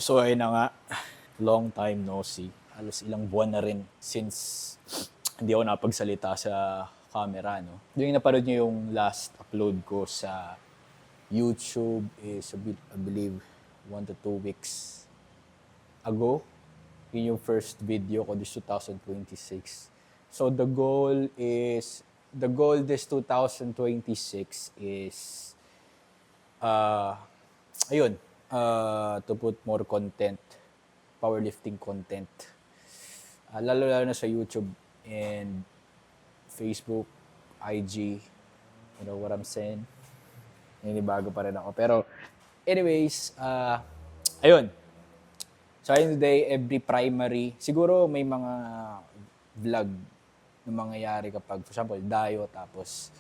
So ayun na nga, long time no see. Halos ilang buwan na rin since hindi ako napagsalita sa camera, no? Yung napanood niyo yung last upload ko sa YouTube is I believe 1 to 2 weeks ago. Yun yung first video ko this 2026. So the goal this 2026 is ayun, to put more content, powerlifting content. Lalo na sa YouTube and Facebook, IG, you know what I'm saying? Ninibago pa rin ako. Pero anyways, ayun. So ayun today, every primary, siguro may mga vlog na mangyayari kapag, for example, dayo, tapos,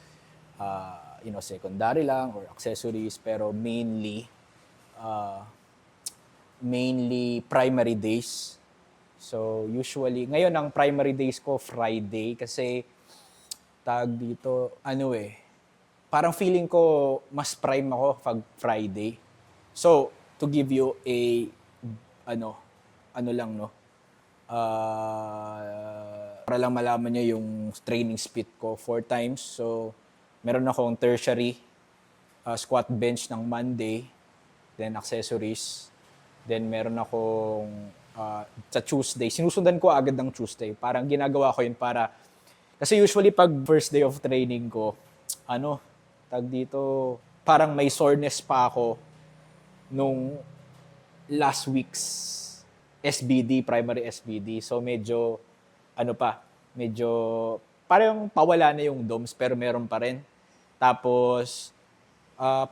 secondary lang or accessories, pero mainly primary days. So usually, ngayon ang primary days ko Friday kasi tag dito, parang feeling ko mas prime ako pag Friday. So, to give you a, para lang malaman nyo yung training split ko 4 times. So, meron akong tertiary squat bench ng Monday, then accessories. Then meron akong sa Tuesday, sinusundan ko agad ng Tuesday. Parang ginagawa ko yun para, kasi usually pag first day of training ko, parang may soreness pa ako nung last week's SBD, primary SBD. So medyo, parang pawala na yung DOMS pero meron pa rin. Tapos,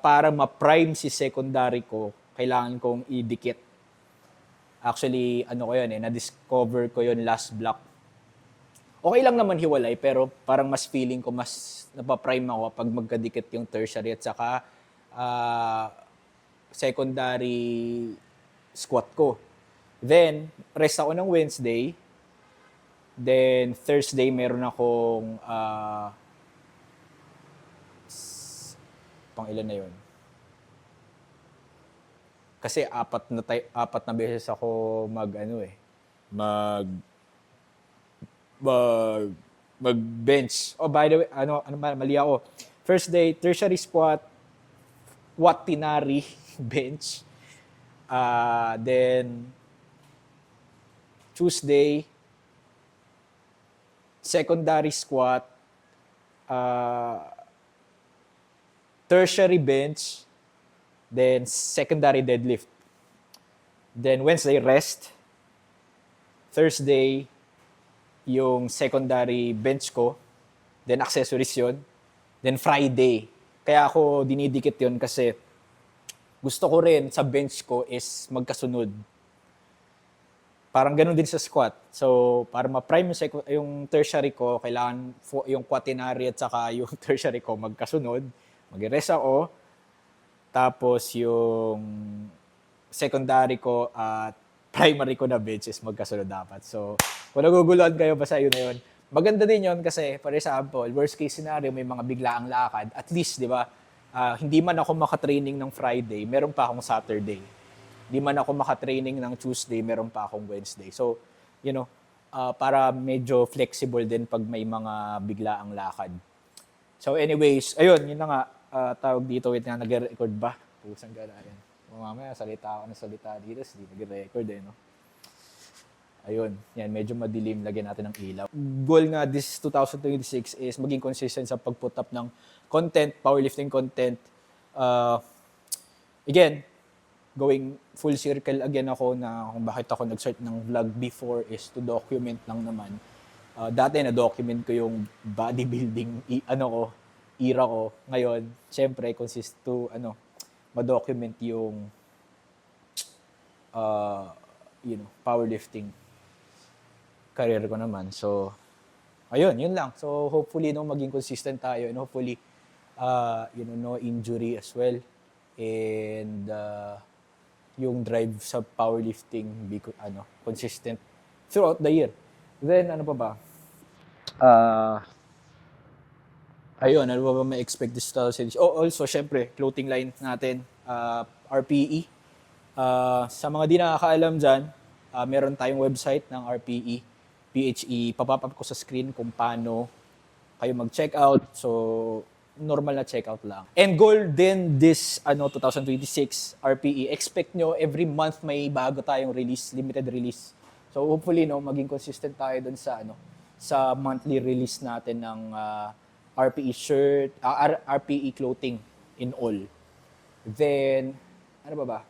para ma-prime si secondary ko, kailangan kong idikit. Actually, na-discover ko yun last block. Okay lang naman hiwalay, pero parang mas feeling ko mas napaprime ako pag magkadikit yung tertiary at saka secondary squat ko. Then, rest ako ng Wednesday. Then, Thursday, meron akong pang ilan na yun? Kasi apat na beses ako mag-bench. Oh, by the way, mali ako. First day, tertiary squat, quaternary bench. Then, Tuesday, secondary squat, tertiary bench, then secondary deadlift. Then Wednesday, rest. Thursday, yung secondary bench ko. Then accessories yun. Then Friday. Kaya ako dinidikit yun kasi gusto ko rin sa bench ko is magkasunod. Parang ganun din sa squat. So, para ma-prime yung tertiary ko, kailangan yung quaternary at saka yung tertiary ko magkasunod. Mag-rest ako. Tapos yung secondary ko at primary ko na bench is magkasunod dapat. So, kung naguguluhan kayo, basta yun na yun. Maganda din yun kasi, for example, worst case scenario, may mga biglaang lakad. At least, di ba, hindi man ako makatraining ng Friday, meron pa akong Saturday. Hindi man ako makatraining ng Tuesday, meron pa akong Wednesday. So, para medyo flexible din pag may mga biglaang lakad. So anyways, ayun, yun na nga, tawag dito, wait nga, nag-record ba? Pusang gala yan. Mamaya, salita ako ng salita dito, hindi nag-record no? Ayun, yan, medyo madilim, lagyan natin ng ilaw. Goal nga this 2026 is maging consistent sa pag-put up ng content, powerlifting content. Again, going full circle again ako na kung bakit ako nag-start ng vlog before is to document lang naman. Dati na-document ko yung bodybuilding era ko. Ngayon, syempre, ma-document yung powerlifting career ko naman. So, ayun, yun lang. So, hopefully, maging consistent tayo and hopefully, no injury as well. And, yung drive sa powerlifting be consistent throughout the year. Then, ano pa ba? Ayun, ano ba ma-expect this 2006? Oh, also, syempre, clothing line natin, RPE. Sa mga di nakakaalam dyan, meron tayong website ng RPE. PHE, papap up ko sa screen kung paano kayo mag-check out. So, normal na checkout lang. And goal din this 2026 RPE. Expect nyo every month may bago tayong release, limited release. So, hopefully maging consistent tayo dun sa sa monthly release natin ng RPE shirt, RPE clothing in all. Then, ano ba?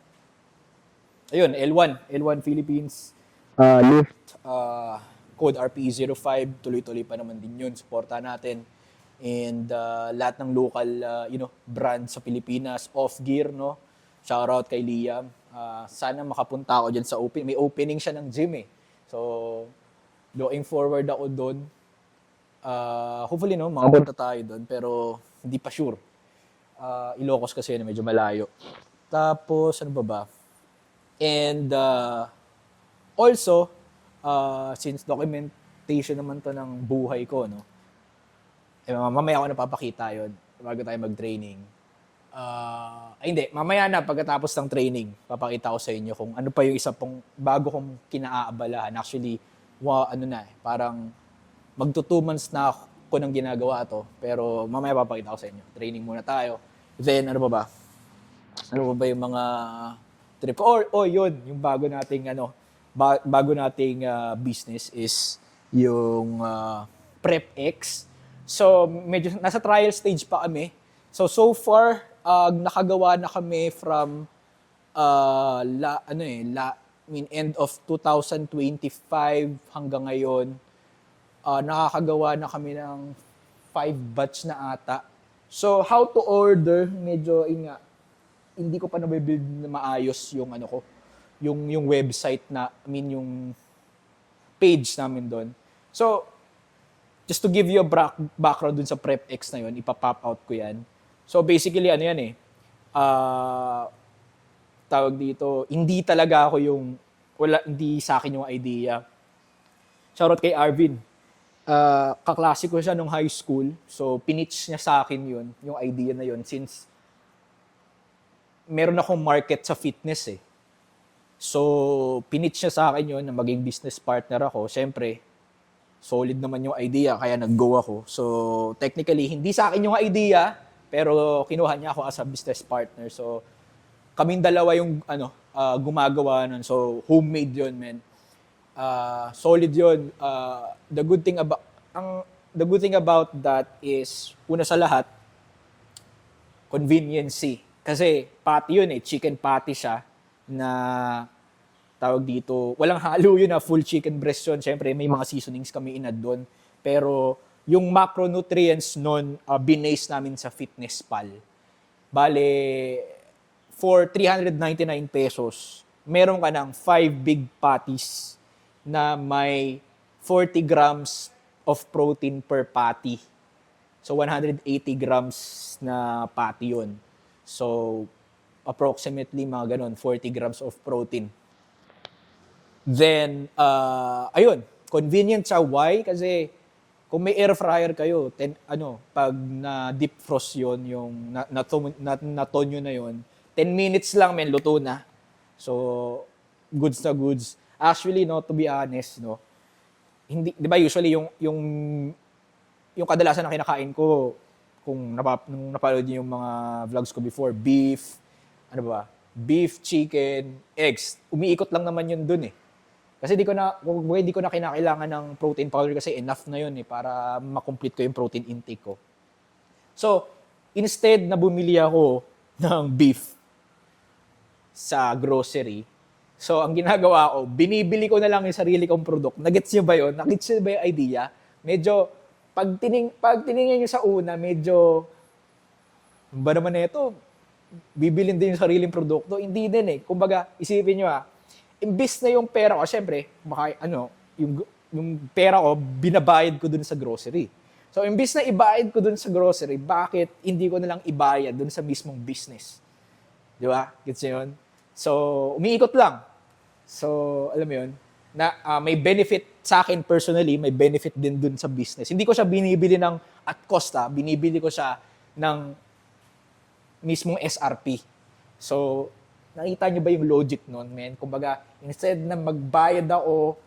Ayun, L1 Philippines. Lift. Code RPE05, tuloy-tuloy pa naman din yun. Suporta natin. And lahat ng local brand sa Pilipinas, Off-Gear, no? Shoutout kay Liam. Sana makapunta ako dyan sa opening. May opening siya ng gym eh. So, looking forward ako doon. Hopefully, makapunta tayo doon. Pero, hindi pa sure. Ilocos kasi medyo malayo. Tapos, ano ba? And, also, since documentation naman to ng buhay ko, mamaya ako napapakita yun bago tayo mag-training. Hindi, mamaya na pagkatapos ng training, papakita ko sa inyo kung ano pa yung isa pong bago kong kinaaabalahan. Actually, parang magto 2 months na ako nang ginagawa to, pero mamaya papakita ko sa inyo. Training muna tayo. Then, ano ba? Ano ba yung mga trip? Yun, yung bago nating business is yung PrepX. So, medyo nasa trial stage pa kami. So far, nakagawa na kami from end of 2025 hanggang ngayon. Nakakagawa na kami ng 5 batch na ata. So, how to order, medyo hindi ko pa na-build na maayos yung yung website yung page namin doon. So, just to give you a background dun sa PrepX na yun, ipapop out ko yan. So, basically, tawag dito, hindi talaga ako hindi sa akin yung idea. Shoutout kay Arvin. Kaklase ko siya nung high school. So, pinitch niya sa akin yun, yung idea na yun, since meron akong market sa fitness eh. So, pinitch niya sa akin yun na maging business partner ako. Siyempre, solid naman yung idea, kaya nag-go ako. So, technically, hindi sa akin yung idea, pero kinuha niya ako as a business partner. So, kaming dalawa yung gumagawa nun. So, homemade yun, man. Solid yun. The good thing about that is, una sa lahat, conveniency. Kasi patty yun chicken patty siya na tawag dito, walang halo yun na full chicken breast yun. Siyempre, may mga seasonings kami inad doon. Pero yung macronutrients nun, binase namin sa Fitness Pal. Bale, for 399 pesos, meron ka ng 5 big patties na may 40 grams of protein per patty. So, 180 grams na patty yun. So, approximately mga ganun, 40 grams of protein. Then, ayun, convenient siya. Why? Kasi, kung may air fryer kayo, pag na-deep frost yun, yung natonyo na yun, 10 minutes lang, luto na. So, goods na goods. Actually, to be honest, hindi, di ba usually yung kadalasan na kinakain ko, kung nung napanood niyo yung mga vlogs ko before, beef, beef, chicken, eggs. Umiikot lang naman yun dun eh. Kasi hindi ko na kinakailangan ng protein powder kasi enough na yun para ma-complete ko yung protein intake ko. So, instead na bumili ako ng beef sa grocery, so ang ginagawa ko, binibili ko na lang yung sarili kong product. Nagets nyo ba yun? Nagets nyo ba yung idea? Medyo, pag tiningnan nyo sa una, medyo, ba naman na ito? Bibilin din yung sariling produkto? Hindi din eh. Kumbaga, isipin nyo imbis na yung pera ko, syempre, yung pera ko, binabayad ko dun sa grocery. So, imbis na ibayad ko dun sa grocery, bakit hindi ko na lang ibayad dun sa mismong business? Di ba? Gets nyo yun? So, umiikot lang. So, alam mo yun, na may benefit sa akin personally, may benefit din dun sa business. Hindi ko siya binibili ng at cost, binibili ko siya ng mismong SRP. So, Nakita niyo ba yung logic nun, men? Kumbaga, instead na magbayad ako,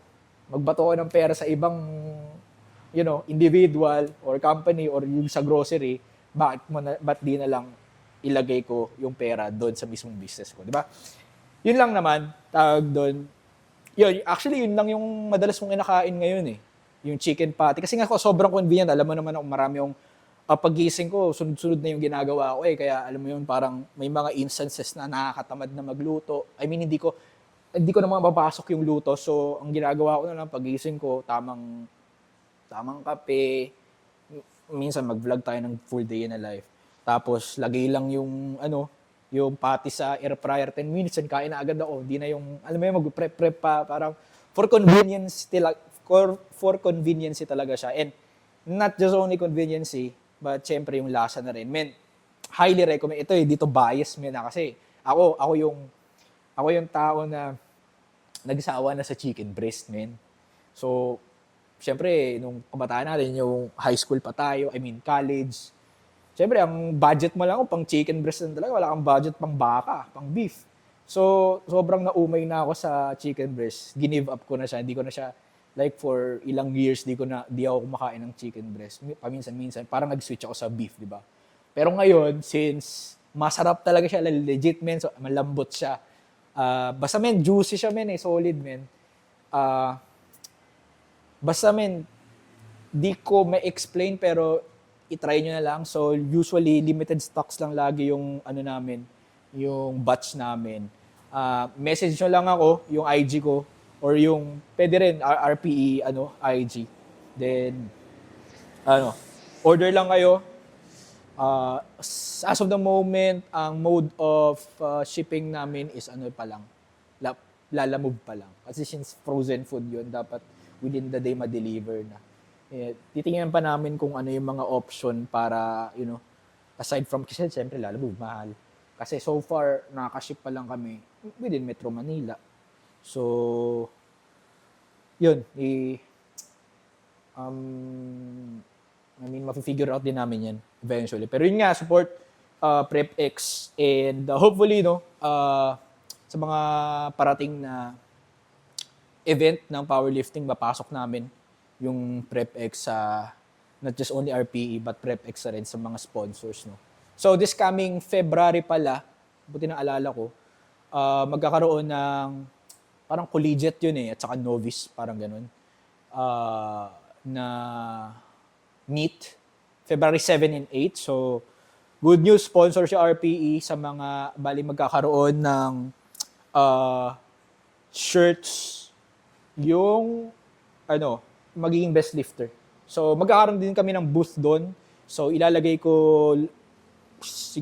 magbato ko ng pera sa ibang, individual or company or yung sa grocery, ba't di na lang ilagay ko yung pera doon sa mismong business ko, di ba? Yun lang naman, tawag doon. Yun, actually, yun lang yung madalas kong inakain ngayon eh. Yung chicken patty. Kasi nga sobrang convenient. Alam mo naman ako, marami yung paggising ko, sunod-sunod na yung ginagawa ko eh. Kaya alam mo yun, parang may mga instances na nakakatamad na magluto. I mean, hindi ko naman mapapasok yung luto. So, ang ginagawa ko na lang, paggising ko, tamang kape. Minsan mag-vlog tayo ng full day in a life. Tapos, lagay lang yung patty sa air fryer 10 minutes and kain na agad ako. Hindi na yung, alam mo yun, mag-prep pa. Parang, for convenience talaga siya. And not just only convenience, but syempre yung lasa na rin. Men, highly recommend. Ito dito bias men na kasi ako yung tao na nagsawa na sa chicken breast, men. So, syempre, nung kabataan natin, yung high school pa tayo, college, syempre, ang budget mo lang pang chicken breast na talaga. Wala kang budget pang baka, pang beef. So, sobrang naumay na ako sa chicken breast. Give up ko na siya. Hindi ko na siya, like for ilang years, di ako kumakain ng chicken breast. Paminsan-minsan, parang nag-switch ako sa beef, di ba? Pero ngayon, since masarap talaga siya, legit, men, so, malambot siya. Basta, men, juicy siya, men, solid, men. Basta, men, di ko ma-explain, pero i-try nyo na lang. So, usually, limited stocks lang lagi yung namin, yung batch namin. Message nyo lang ako, yung IG ko, or yung, pwede rin, RPE, IG. Then, order lang kayo. As of the moment, ang mode of shipping namin is pa lang, lalamove pa lang. Kasi since frozen food yun, dapat within the day ma-deliver na. Titingnan pa namin kung ano yung mga option para, aside from, kasi siyempre lalamove, mahal. Kasi so far, nakaka-ship pa lang kami within Metro Manila. So, yun. Mafi-figure out din namin yan eventually. Pero yun nga, support PrepX and hopefully, sa mga parating na event ng powerlifting, mapasok namin yung PrepX sa not just only RPE but PrepX na rin sa mga sponsors. No? So this coming February pala, buti na alala ko, magkakaroon ng parang collegiate yun at saka novice, parang ganun, na meet, February 7 and 8. So, good news, sponsor si RPE sa mga, magkakaroon ng shirts yung, magiging best lifter. So, magkakaroon din kami ng booth doon. So, ilalagay ko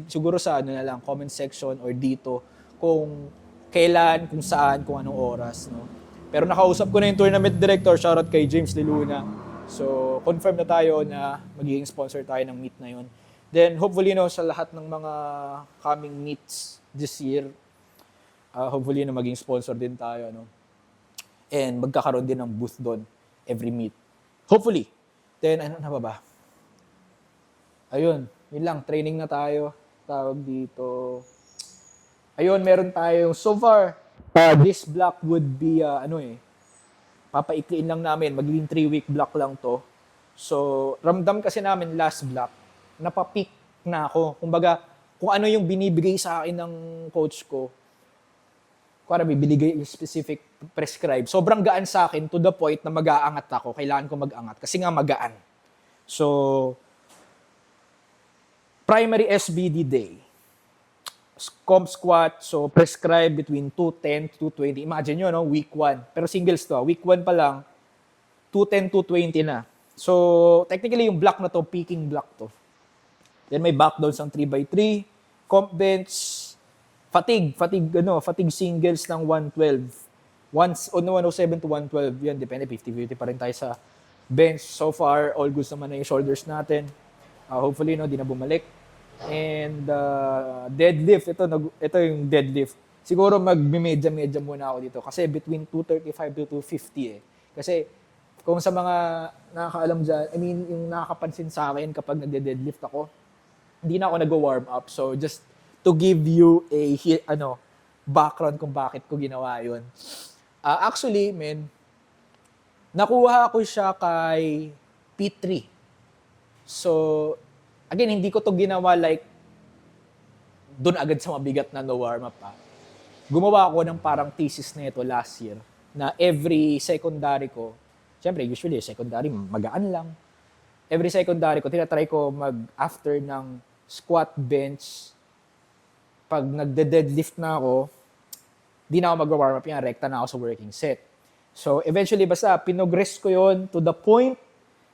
siguro sa na lang, comment section or dito kung kailan, kung saan, kung anong oras. No? Pero nakausap ko na yung tournament director, shoutout kay James Liluna. So, confirm na tayo na magiging sponsor tayo ng meet na yun. Then, hopefully, sa lahat ng mga coming meets this year, hopefully, maging sponsor din tayo. And magkakaroon din ng booth doon every meet. Hopefully. Then, ano na ba? Ayun, yun lang. Training na tayo. Tawag dito. Ayun, meron tayo. So far, this block would be, papaikliin lang namin. Magiging 3-week block lang to. So, ramdam kasi namin last block, napapeak na ako. Kumbaga, kung ano yung binibigay sa akin ng coach ko, para binigay yung specific prescribe. Sobrang gaan sa akin to the point na mag-aangat ako. Kailangan ko mag-angat kasi nga magaan. So, primary SBD day. Comp squat, so prescribe between 210 to 220. Imagine nyo, week 1. Pero singles to. Week 1 pa lang, 210 to 220 na. So, technically, yung block na to, peaking block to. Then may back down sang 3x3, comp bench, fatigue singles ng 112. 107 to 112, yan, depende, 50-50 pa rin tayo sa bench. So far, all good naman na yung shoulders natin. Hopefully, di na bumalik. And deadlift, ito yung deadlift. Siguro mag-medya muna ako dito kasi between 235 to 250 Kasi kung sa mga nakakaalam dyan, yung nakakapansin sa akin kapag nagde-deadlift ako, hindi na ako nag-warm up. So just to give you a background kung bakit ko ginawa yun. Actually, nakuha ko siya kay P3. So, again, hindi ko to ginawa like doon agad sa mabigat na no warm-up pa. Gumawa ako ng parang thesis na ito last year na every secondary ko, syempre, usually, secondary, magaan lang. Every secondary ko, tinatry ko after ng squat bench, pag nagde-deadlift na ako, di na ako mag-warm up yan, rekta na ako sa working set. So, eventually, basta pinogress ko yon to the point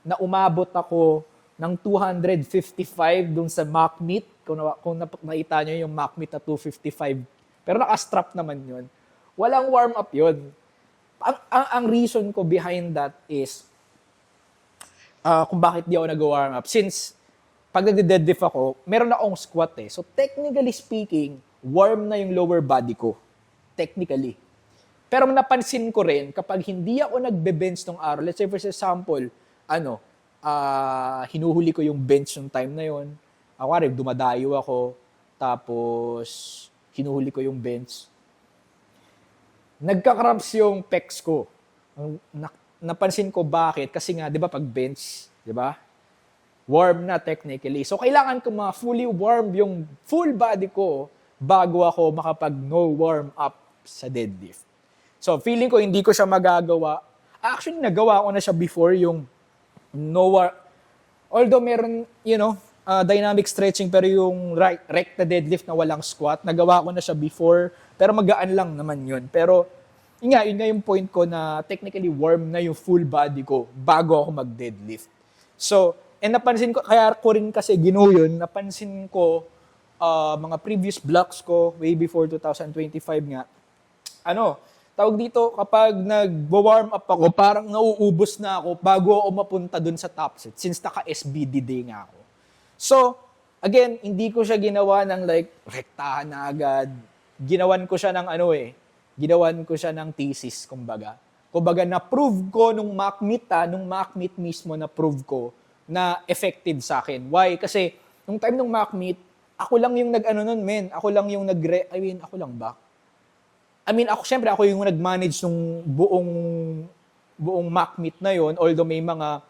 na umabot ako ng 255 dun sa mock meet. Kung nakita nyo yung mock meet na 255, pero naka-strap naman yun. Walang warm-up yun. Ang reason ko behind that is, kung bakit di ako nag-warm up. Since, pag nagde-deadlift ako, meron akong squat eh. So, technically speaking, warm na yung lower body ko. Technically. Pero napansin ko rin, kapag hindi ako nagbe-bench ng araw, let's say for example, hinuhuli ko yung bench ng time na yon. Ako rin, dumadayo ako, tapos hinuhuli ko yung bench. Nagka-cramps yung pecs ko. Napansin ko bakit, kasi nga, di ba, pag bench, di ba? Warm na technically. So, kailangan ko fully warm yung full body ko bago ako makapag-no warm up sa deadlift. So, feeling ko hindi ko siya magagawa. Actually, nagawa ko na siya before yung no warm. Although meron, dynamic stretching, pero yung recta deadlift na walang squat, nagawa ko na siya before, pero magaan lang naman yun. Pero, yun nga yung point ko na technically warm na yung full body ko bago ako mag-deadlift. So, napansin ko, kaya ko rin kasi ginawa yun, napansin ko mga previous blocks ko way before 2025 nga, tawag dito, kapag nag-warm up ako, parang nauubos na ako bago ako mapunta dun sa top set since naka-SBD day nga ako. So, again, hindi ko siya ginawa ng like, rektahan na agad. Ginawan ko siya ginawan ko siya ng thesis, kumbaga. Kumbaga, na-prove ko nung mock meet mismo na-prove ko na effective sa akin. Why? Kasi, nung time nung mock meet, ako lang yung Ako lang yung ako lang ba? Syempre, ako yung nag-manage ng buong mock meet na yon, although may mga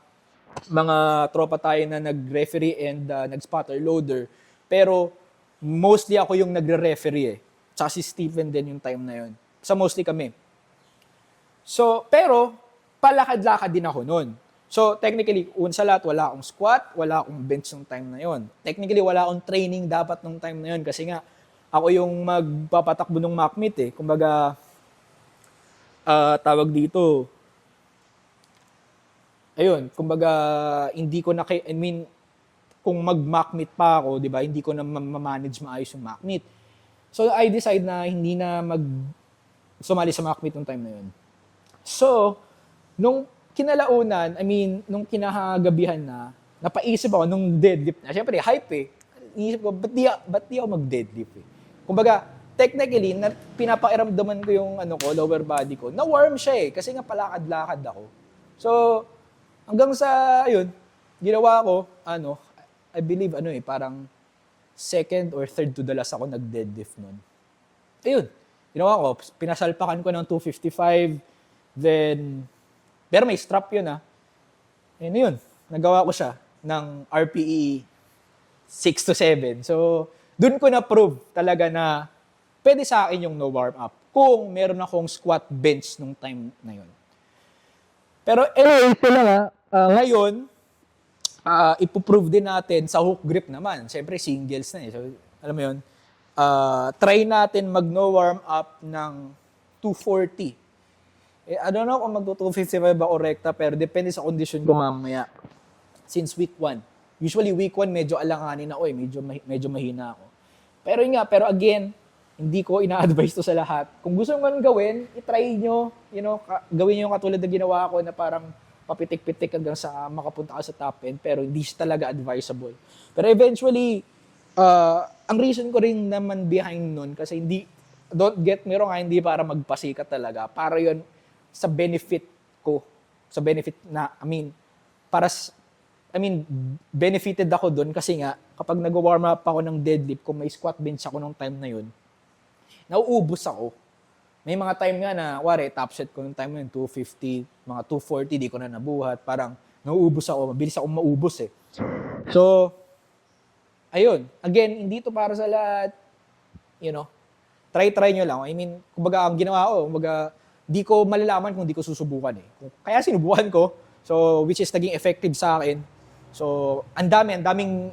tropa tayo na nag-referee and nag-spotter loader. Pero, mostly ako yung nagre-referee eh. Tsaka si Stephen din yung time na yon. So, mostly kami. So, pero, palakad-lakad din ako nun. So, technically, sa lahat, wala akong squat, wala akong bench nung time na yon. Technically, wala akong training dapat nung time na yon kasi nga, ako yung magpapatakbo ng mock meet eh. Kumbaga, tawag dito, ayun, kumbaga, hindi ko kung mag-mock meet pa ako, di ba, hindi ko na ma-manage maayos yung mock meet. So, I decide na hindi na sumali sa mock meet nung time na yun. So, nung kinalaunan, nung kinahagabihan na, napaisip ako nung deadlift na. Siyempre, hype eh. Iisip ko, ba't di ako mag-deadlift eh? Kumbaga, technically, pinapairamdaman ko yung lower body ko. Na-warm siya eh, kasi nga palakad-lakad ako. So, hanggang sa, ginawa ko, I believe, parang second or third to the last ako nag-deadlift nun. Ayun, ginawa ko, pinasalpakan ko ng 255, then, pero may strap yun And yun, nagawa ko siya ng RPE 6 to 7. So, dun ko na-prove talaga na pwede sa akin yung no warm-up kung meron akong squat bench nung time na yun. Pero anyway, ito na ngayon, ipoprove din natin sa hook grip naman. Siyempre, singles na eh. So, alam mo yun, try natin mag-no warm-up ng 240. I don't know kung mag-255 ba o rekta, pero depende sa condition ko mamaya. Since week 1. Usually week 1 medyo alanganin ako eh, medyo mahina ako. Pero again, hindi ko ina-advise to sa lahat. Kung gusto mo gawin, i-try nyo, gawin nyo yung katulad na ginawa ko na parang papitik-pitik hanggang sa makapunta ka sa top end, pero hindi siya talaga advisable. Pero eventually, ang reason ko rin naman behind nun, kasi don't get me wrong, hindi para magpasikat talaga. Para yon sa benefit ko. Sa benefit na, benefited ako doon kasi nga, kapag nag-warm up ako ng deadlift, kung may squat bench ako nung time na yun, nauubos ako. May mga time nga na, wari, top set ko yung time na yun, 250, mga 240, di ko na nabuhat. Parang, nauubos ako. Mabilis akong maubos eh. So, ayun. Again, hindi to para sa lahat. You know, try nyo lang. I mean, kumbaga, ang ginawa ko, kumbaga, di ko malalaman kung di ko susubukan eh. Kaya sinubukan ko. So, which is naging effective sa akin. So, ang daming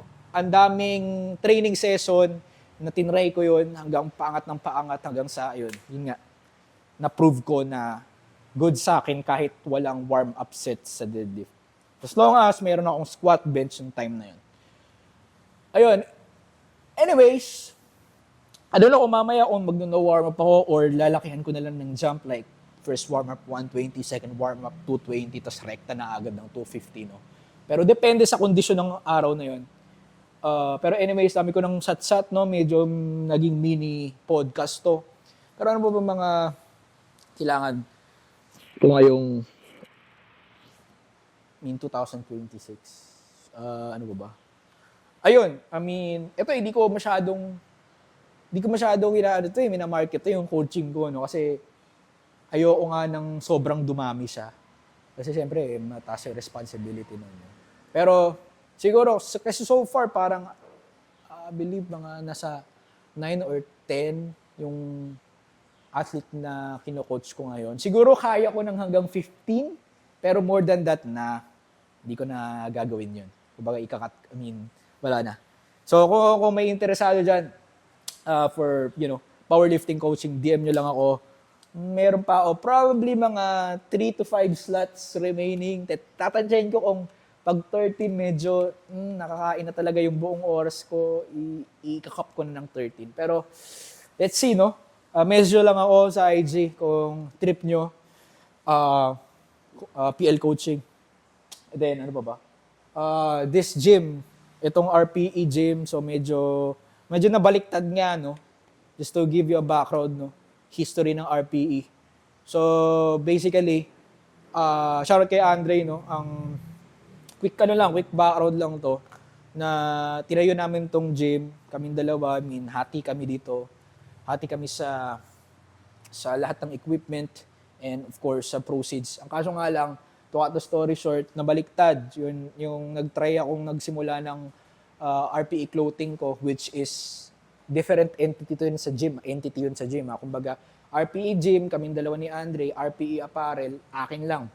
training session na tinry ko yun hanggang paangat ng paangat hanggang sa, yun nga, na-prove ko na good sa akin kahit walang warm-up sets sa deadlift. As long as mayroon akong squat bench yung time na yun. Ayun. Anyways, I don't know kung mamaya kung magno warm-up ako or lalakihan ko na lang ng jump like first warm-up 120, second warm-up 220, tas rekta na agad ng 250, no? Pero depende sa kondisyon ng araw na yun. Pero anyways, dami ko ng sat-sat, no? Medyo naging mini podcast to. Pero ano ba mga kailangan ito ngayong 2026? Ano ba? Ayun, I mean, ito hindi ko masyadong minamarket to yung coaching ko, no? Kasi ayoko nga ng sobrang dumami siya. Kasi siyempre, mataas yung responsibility nun. Pero, siguro, kasi so far, parang, I believe, mga nasa 9 or 10 yung athlete na kino-coach ko ngayon. Siguro, kaya ko ng hanggang 15, pero more than that na, hindi ko na gagawin yun. Kumbaga, wala na. So, kung may interesado dyan, for, powerlifting coaching, DM nyo lang ako. Meron pa ako, probably mga 3 to 5 slots remaining. Tatansyahin ko kung pag 13, medyo nakakain na talaga yung buong oras ko, i-kakap ko na ng 13. Pero, let's see, no? Medyo lang ako sa IG kung trip nyo, PL coaching. And then, ano ba? This gym, itong RPE gym, so medyo nabaliktad nga, no? Just to give you a background, no? History ng RPE. So, basically, shoutout kay Andre, no? Ang quick background lang to, na tinayo namin tong gym, kaming dalawa, hati kami dito. Hati kami sa lahat ng equipment and of course sa proceeds. Ang kaso nga lang, to cut the story short, nabaliktad. Yun, yung nagtry akong nagsimula ng RPE clothing ko, which is different entity yun sa gym. Kumbaga, RPE gym, kaming dalawa ni Andre, RPE apparel, akin lang.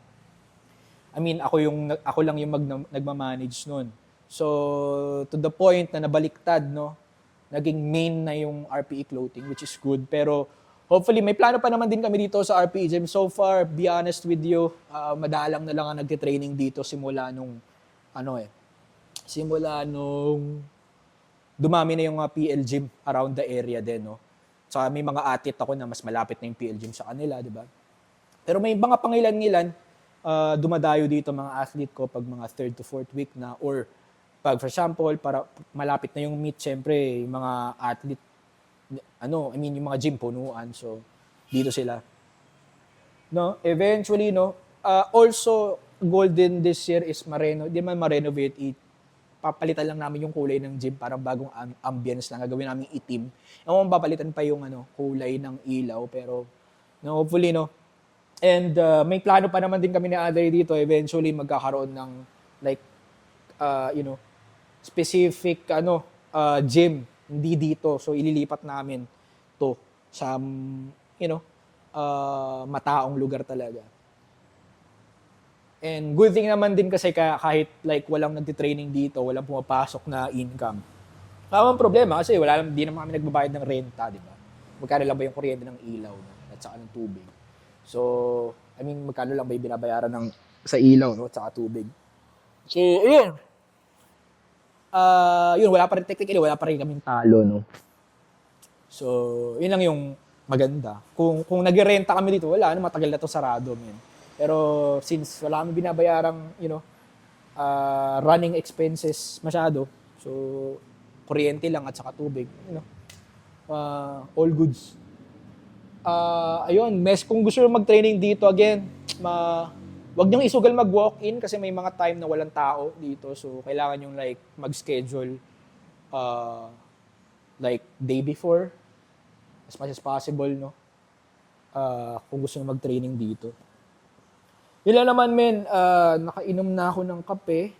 Ako lang yung nagmamanage nun. So, to the point na nabaliktad, no? Naging main na yung RPE clothing, which is good. Pero, hopefully, may plano pa naman din kami dito sa RPE gym. So far, be honest with you, madalang na lang ang nagtitraining dito simula nung dumami na yung PL gym around the area din, no? Saka may mga athlete ako na mas malapit na yung PL gym sa kanila, di ba? Pero may mga pangilan-ngilan, dumadayo dito mga athlete ko pag mga 3rd to 4th week na, or pag for example, para malapit na yung meet, syempre, yung mga athlete, yung mga gym punuan, so dito sila. No, eventually, no, also, goal din this year is ma-renovate it. Papalitan lang namin yung kulay ng gym, parang bagong ambience lang, gagawin namin itim. Ewan, papalitan pa yung kulay ng ilaw, pero no, hopefully, no. And may plano pa naman din kami ni Andre dito, eventually magkakaroon ng like specific gym, hindi dito. So ililipat namin to sa mataong lugar talaga. And good thing naman din kasi kahit like walang nagtitraining dito, walang pumapasok na income. Wala ang problema kasi di naman kami nagbabayad ng renta, di ba? Magkano lang ba yung kuryente ng ilaw, no? At saka ng tubig. So, magkano lang ba yung binabayaran sa ilaw, no? At saka tubig. So, yun. Technically, wala pa rin kaming talo, no? So, yun lang yung maganda. Kung nag-renta kami dito, wala, matagal na to sarado, man. Pero, since wala kami binabayarang, running expenses masyado, so, kuryente lang at saka tubig, all goods. Kung gusto nyo mag-training dito, again, wag niyong isugal mag-walk-in kasi may mga time na walang tao dito. So, kailangan yung mag-schedule day before. as much as possible, no? Kung gusto nyo mag-training dito. Yun lang naman, men. Nakainom na ako ng kape.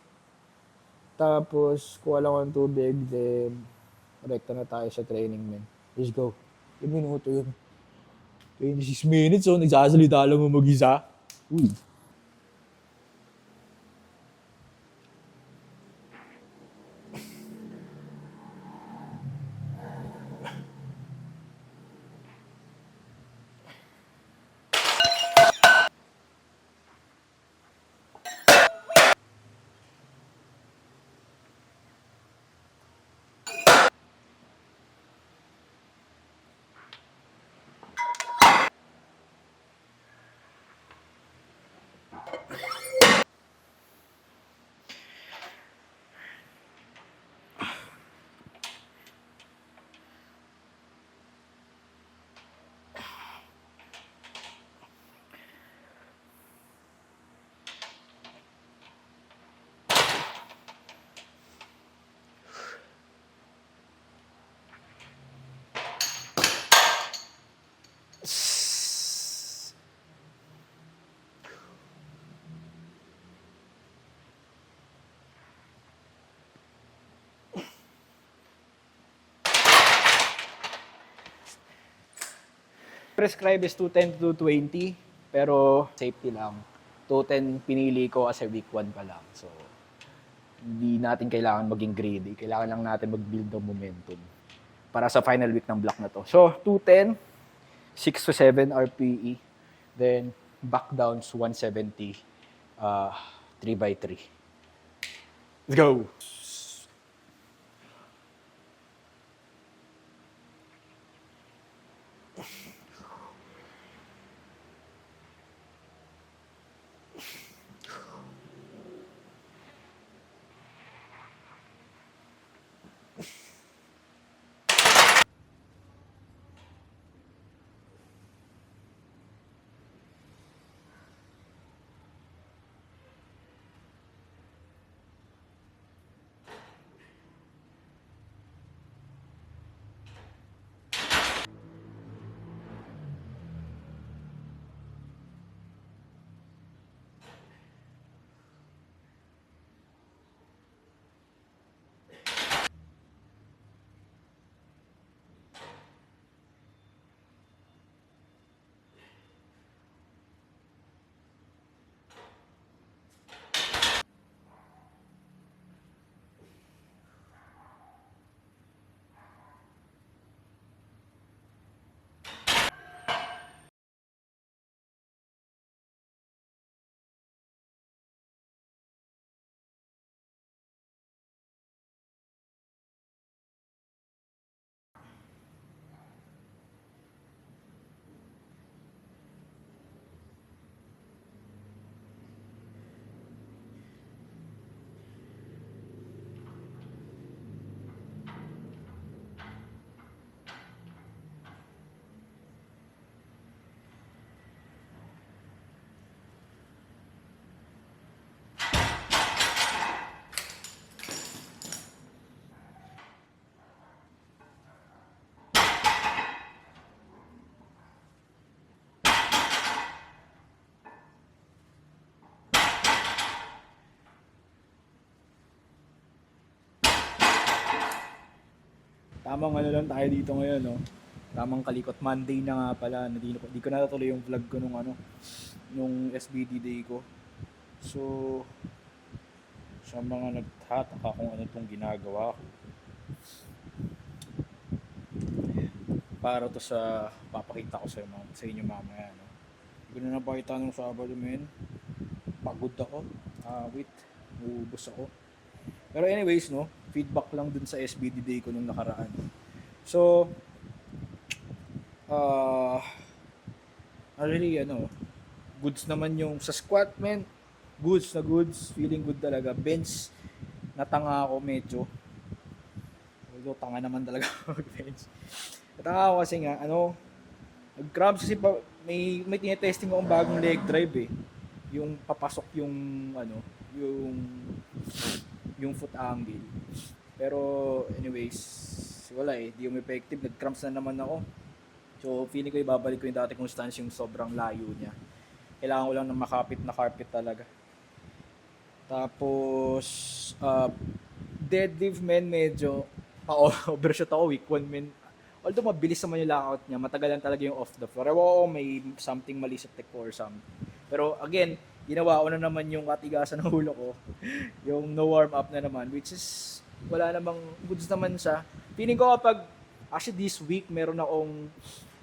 Tapos, kuha lang ako ng tubig. Then, rekta na tayo sa training, men. Let's go. 1 minuto yun. 26 minutes, oh. Nagsasalita lang mo mag-isa. Uy. Prescribe is 210 to 220, pero safety lang. 210 pinili ko as a week 1 pa lang. So, hindi natin kailangan maging greedy. Kailangan lang natin mag-build ng momentum para sa final week ng block na to. So, 210, 6 to 7 RPE. Then, back downs 170, 3x3. Let's go! Tamang ano lang tayo dito ngayon, no? Tamang kalikot. Monday na nga pala. Hindi ko natuloy yung vlog ko nung SBD day ko. So, sa mga nagtataka kung ano itong ginagawa ko, para to sa papakita ko sa inyo mamaya, no? Hindi ko na napakita nung Sabado, men. Pagod ako. Wait, uubos ako. Pero anyways, no, feedback lang dun sa SBD day ko nung nakaraan. So, really, goods naman yung sa squat, men. Goods na goods. Feeling good talaga. Bench, natanga ako medyo. Although, tanga naman talaga mag-bench. Natanga ako kasi nga, nag-cramps kasi may tinetesting akong bagong leg drive eh. Yung papasok yung foot angle. Pero anyways, wala eh, di yung effective. Nag-cramps na naman ako. So, feeling ko ibabalik ko yung dati kong stance, yung sobrang layo niya. Kailangan ko lang ng makapit na carpet talaga. Tapos, deadlift men medyo overshot ako week 1 men. Although mabilis naman yung lockout niya, matagalan talaga yung off the floor. Ewan ko may something mali sa tech ko or something. Pero again, ginawa ko na naman yung katigasan ng ulo ko. Yung no warm up na naman, which is wala namang goods naman siya. Feeling ko kapag actually this week meron akong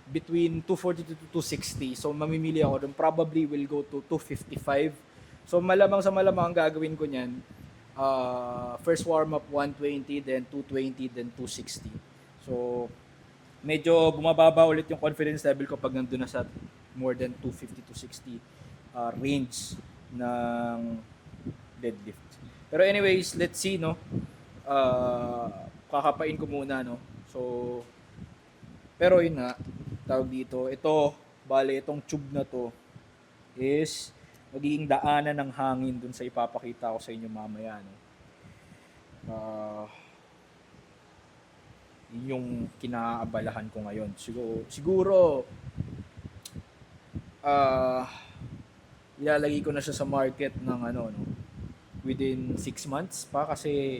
between 240 to 260. So mamimili ako doon. Probably will go to 255. So malamang sa malamang ang gagawin ko niyan, first warm up 120, then 220, then 260. So medyo bumababa ulit yung confidence level ko pag nandun na sa more than 250 to 60 range ng deadlift. Pero anyways, let's see, no. Kakapain ko muna, no. So pero yun na, tawag dito, ito, bale itong tube na to is magiging daanan ng hangin dun sa ipapakita ko sa inyo mamaya, no. Yun yung kinaabalahan ko ngayon. Siguro ilalagay ko na siya sa market ng ano, no, within 6 months pa, kasi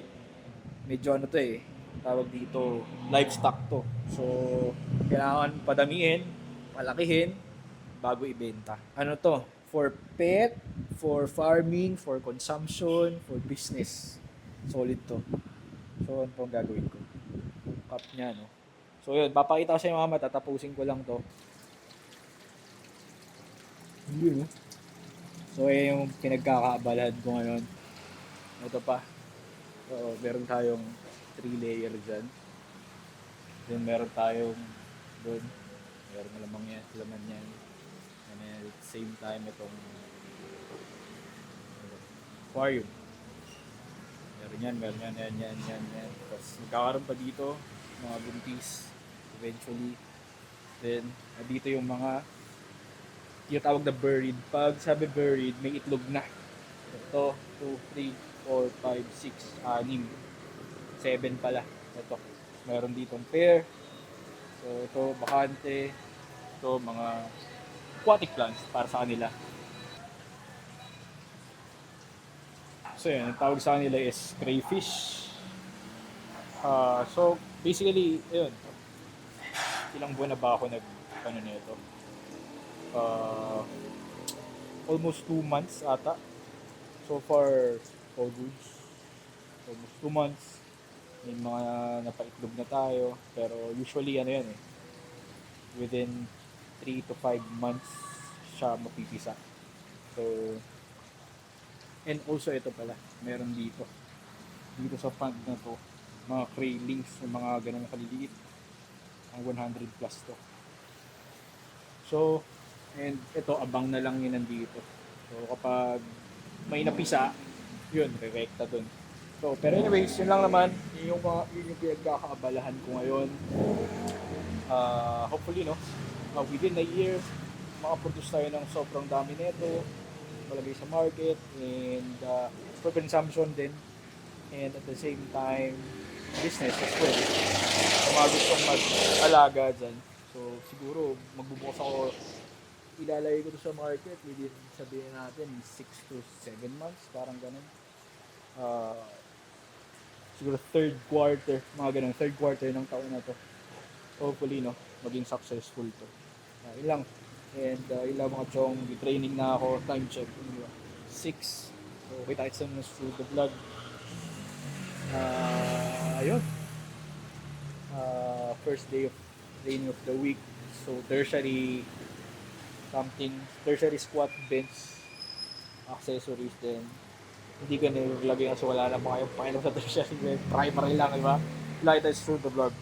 medyo ano to tawag dito, livestock to. So kailangan padamihin, palakihin bago ibenta. Ano to? For pet, for farming, for consumption, for business. Solid to. So ano pong gagawin ko? Cup niya, no? So yun, papakita ko sa inyo mga tatapusin ko lang to. Yun, no? So yun yung pinagkakaabalahan ko ngayon. Ito pa. So meron tayong 3 layer dyan. Then meron tayong doon. Meron laman yan. And then at the same time, itong aquarium. Meron yan. Tapos magkakaroon pa dito, mga buntis, eventually. Then, dito yung mga, yung tawag na buried. Pag sabi buried, may itlog na. Ito, 2, 3, 4, 5, 6, 6, 7 pala. Ito, meron ditong pair. So, ito, bakante. Ito, mga aquatic plants para sa kanila. So, yun, ang tawag sa kanila is crayfish. So, basically, yun. Ilang buwan na ba ako nag-ano nito? Almost 2 months ata. So far, all good. Almost 2 months. May mga napaitlog na tayo. Pero usually, ano yan within 3 to 5 months siya mapipisa. So, and also ito pala, meron dito sa pond na to, mga craylings, mga ganun kaliliit, ang 100 plus to. So, and ito, abang na lang yun nandito. So, kapag may napisa, yun, re-recta dun. So, pero anyways, yun lang naman, yun yung pinagkakaabalahan ko ngayon. Hopefully, no, within a year, makaproduce tayo ng sobrang dami nito, malagay sa market, and for consumption din, and at the same time, business as well. Kung mga gustong mag-alaga dyan, so siguro magbubukas ako, ilalagay ko to sa market within, sabihin natin, 6 to 7 months, parang ganun. Siguro third quarter ng taon na to. Hopefully, no, maging successful to. Yun lang. And ilang mga chong, training na ako, time check, 6. So, kita kita sa through the vlog. Ayun. First day of training of the week. So, tertiary squat, bench, accessories din. Hindi ka nilagay kasi wala na mga yung pakialam sa tertiary. Primary lang, diba? Like, that's through the vlog.